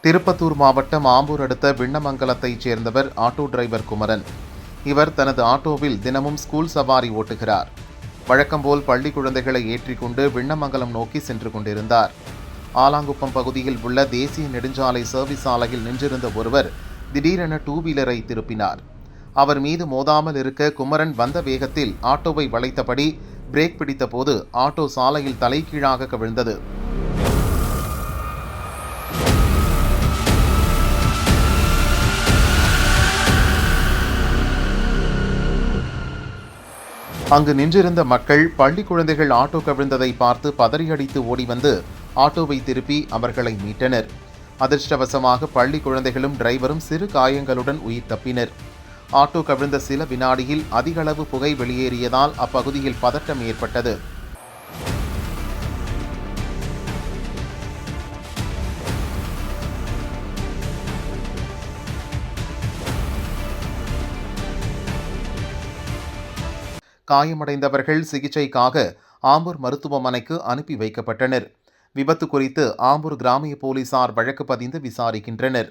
திருப்பத்தூர் மாவட்டம் ஆம்பூர் அடுத்த விண்ணமங்கலத்தைச் சேர்ந்தவர் ஆட்டோ டிரைவர் குமரன். இவர் தனது ஆட்டோவில் தினமும் ஸ்கூல் சவாரி ஓட்டுகிறார். வழக்கம்போல் பள்ளி குழந்தைகளை ஏற்றிக்கொண்டு விண்ணமங்கலம் நோக்கி சென்று கொண்டிருந்தார். ஆலாங்குப்பம் பகுதியில் உள்ள தேசிய நெடுஞ்சாலை சர்வீஸ் சாலையில் நின்றிருந்த ஒருவர் திடீரென டூ வீலரை திருப்பினார். அவர் மீது மோதாமல் இருக்க குமரன் வந்த வேகத்தில் ஆட்டோவை வளைத்தபடி பிரேக் பிடித்தபோது ஆட்டோ சாலையில் தலைகீழாக கவிழ்ந்தது. அங்கு நின்றிருந்த மக்கள் பள்ளி குழந்தைகள் ஆட்டோ கவிழ்ந்ததை பார்த்து பதறியடித்து ஓடி வந்து ஆட்டோவை திருப்பி அவர்களை மீட்டனர். அதிர்ஷ்டவசமாக பள்ளி குழந்தைகளும் டிரைவரும் சிறு காயங்களுடன் உயிர் தப்பினர். ஆட்டோ கவிழ்ந்த சில வினாடியில் அதிகளவு புகை வெளியேறியதால் அப்பகுதியில் பதட்டம் ஏற்பட்டது. காயமடைந்தவர்கள் சிகிச்சைக்காக ஆம்பூர் மருத்துவமனைக்கு அனுப்பி வைக்கப்பட்டனர். விபத்து குறித்து ஆம்பூர் கிராமிய போலீசார் வழக்கு பதிந்து விசாரிக்கின்றனர்.